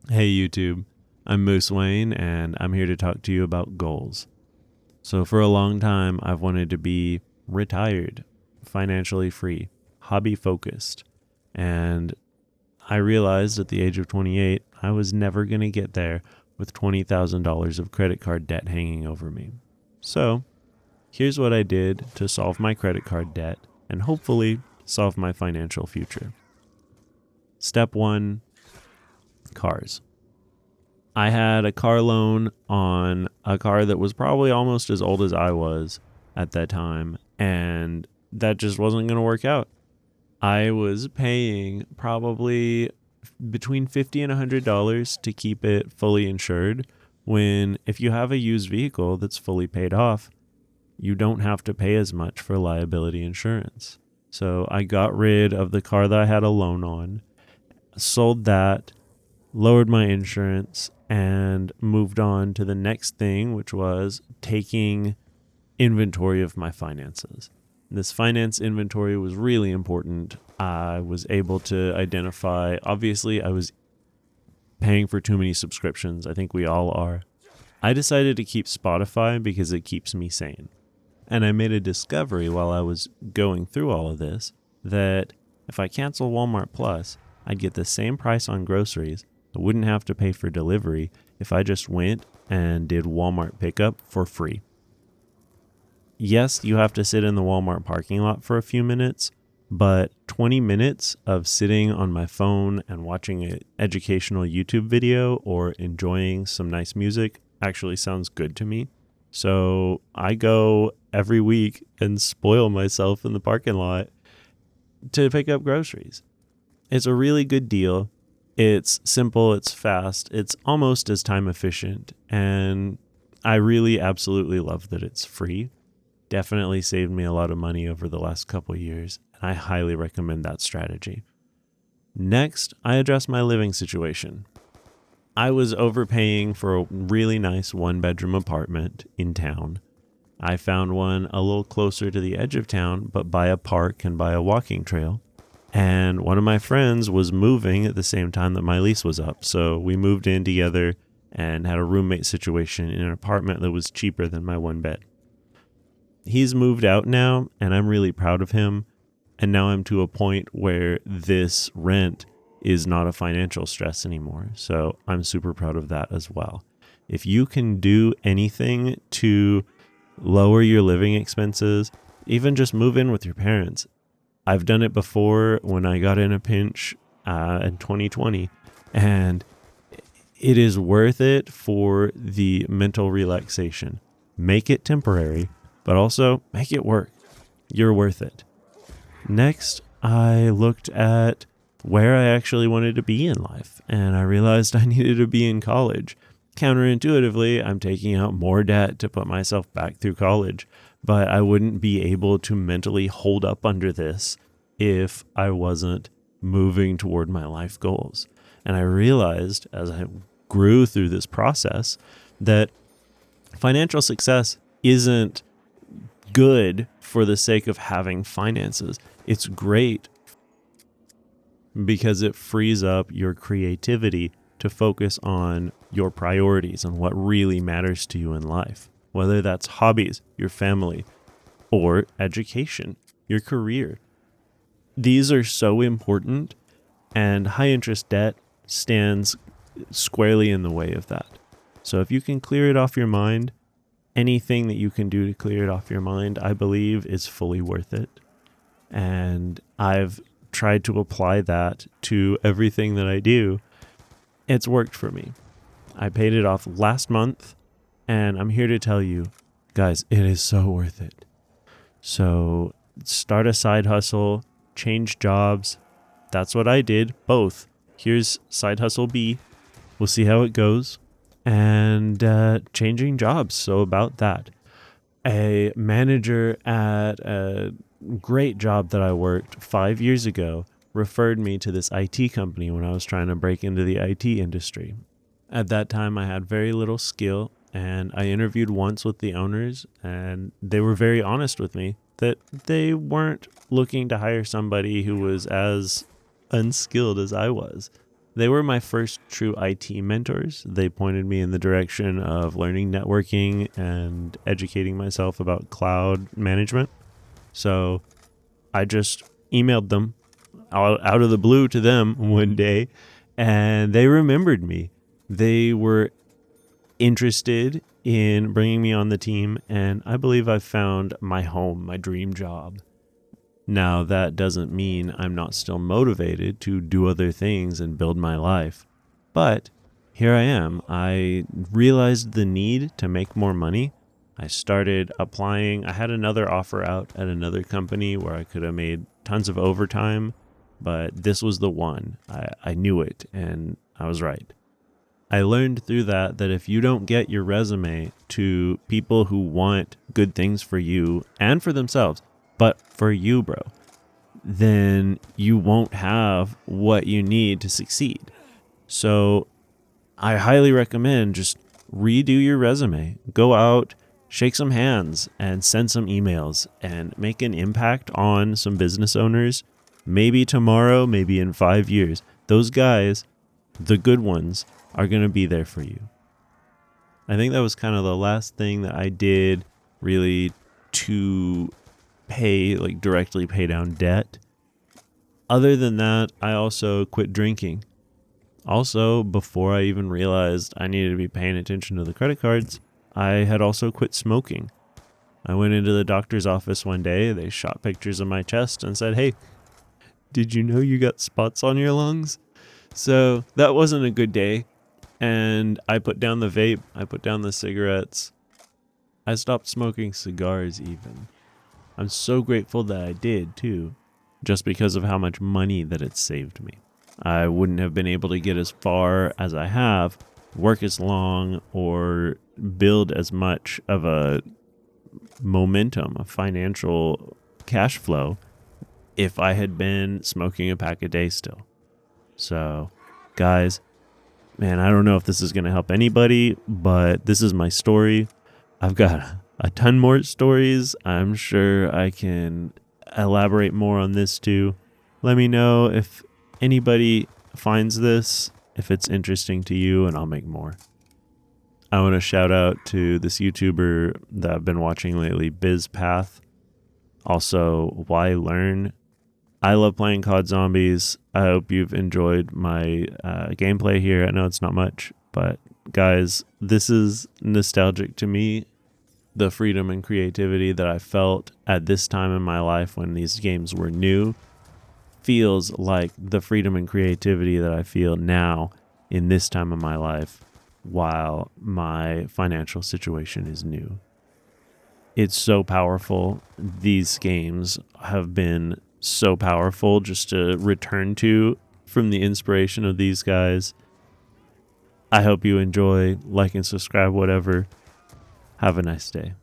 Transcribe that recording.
Hey YouTube, I'm Moose Wayne and I'm here to talk to you about goals. So, for a long time, I've wanted to be retired, financially free, hobby focused. And I realized at the age of 28, I was never going to get there with $20,000 of credit card debt hanging over me. So, here's what I did to solve my credit card debt and hopefully solve my financial future. Step one, cars. I had a car loan on a car that was probably almost as old as I was at that time, and that just wasn't going to work out. I was paying probably between $50 and $100 to keep it fully insured, when if you have a used vehicle that's fully paid off, you don't have to pay as much for liability insurance. So I got rid of the car that I had a loan on, sold that, lowered my insurance, and moved on to the next thing, which was taking inventory of my finances. This finance inventory was really important. I was able to identify, obviously, I was paying for too many subscriptions. I think we all are. I decided to keep Spotify because it keeps me sane. And I made a discovery while I was going through all of this that if I cancel Walmart Plus, I'd get the same price on groceries. I wouldn't have to pay for delivery if I just went and did Walmart pickup for free. Yes, you have to sit in the Walmart parking lot for a few minutes, but 20 minutes of sitting on my phone and watching an educational YouTube video or enjoying some nice music actually sounds good to me. So I go every week and spoil myself in the parking lot to pick up groceries. It's a really good deal. It's simple, it's fast, it's almost as time efficient, and I really absolutely love that it's free. Definitely saved me a lot of money over the last couple of years, and I highly recommend that strategy. Next, I address my living situation. I was overpaying for a really nice one-bedroom apartment in town. I found one a little closer to the edge of town, but by a park and by a walking trail. And one of my friends was moving at the same time that my lease was up. So we moved in together and had a roommate situation in an apartment that was cheaper than my one bed. He's moved out now, and I'm really proud of him. And now I'm to a point where this rent is not a financial stress anymore. So I'm super proud of that as well. If you can do anything to lower your living expenses, even just move in with your parents. I've done it before when I got in a pinch in 2020, and it is worth it for the mental relaxation. Make it temporary, but also make it work. You're worth it. Next, I looked at where I actually wanted to be in life, and I realized I needed to be in college. Counterintuitively, I'm taking out more debt to put myself back through college, but I wouldn't be able to mentally hold up under this if I wasn't moving toward my life goals. And I realized as I grew through this process that financial success isn't good for the sake of having finances. It's great because it frees up your creativity to focus on your priorities and what really matters to you in life, whether that's hobbies, your family, or education, your career. These are so important, and high interest debt stands squarely in the way of that. So if you can clear it off your mind, anything that you can do to clear it off your mind, I believe is fully worth it. And I've tried to apply that to everything that I do. It's worked for me. I paid it off last month, and I'm here to tell you, guys, it is so worth it. So start a side hustle, change jobs. That's what I did, both. Here's side hustle B. We'll see how it goes. And changing jobs. So about that. A manager at a great job that I worked 5 years ago referred me to this IT company when I was trying to break into the IT industry. At that time, I had very little skill, and I interviewed once with the owners, and they were very honest with me that they weren't looking to hire somebody who was as unskilled as I was. They were my first true IT mentors. They pointed me in the direction of learning networking and educating myself about cloud management. So I just emailed them out of the blue to them one day, and they remembered me. They were interested in bringing me on the team, and I believe I've found my home, my dream job. Now, that doesn't mean I'm not still motivated to do other things and build my life, but here I am. I realized the need to make more money. I started applying. I had another offer out at another company where I could have made tons of overtime, but this was the one. I knew it, and I was right. I learned through that if you don't get your resume to people who want good things for you and for themselves, but for you, bro, then you won't have what you need to succeed. So I highly recommend just redo your resume. Go out, shake some hands, and send some emails and make an impact on some business owners. Maybe tomorrow, maybe in 5 years. Those guys, the good ones, are going to be there for you. I think that was kind of the last thing that I did really to directly pay down debt. Other than that, I also quit drinking. Also, before I even realized I needed to be paying attention to the credit cards, I had also quit smoking. I went into the doctor's office one day. They shot pictures of my chest and said, "Hey, did you know you got spots on your lungs?" So that wasn't a good day. And I put down the vape. I put down the cigarettes. I stopped smoking cigars even. I'm so grateful that I did too, just because of how much money that it saved me. I wouldn't have been able to get as far as I have, work as long, or build as much of a momentum, a financial cash flow, if I had been smoking a pack a day still. So, guys, man, I don't know if this is going to help anybody, but this is my story. I've got a ton more stories. I'm sure I can elaborate more on this too. Let me know if anybody finds this, if it's interesting to you, and I'll make more. I want to shout out to this YouTuber that I've been watching lately, BizPath. Also, Why Learn. I love playing COD Zombies. I hope you've enjoyed my gameplay here. I know it's not much, but guys, this is nostalgic to me. The freedom and creativity that I felt at this time in my life when these games were new feels like the freedom and creativity that I feel now in this time of my life while my financial situation is new. It's so powerful. These games have been so powerful just to return to from the inspiration of these guys. I hope you enjoy, like and subscribe, whatever. Have a nice day.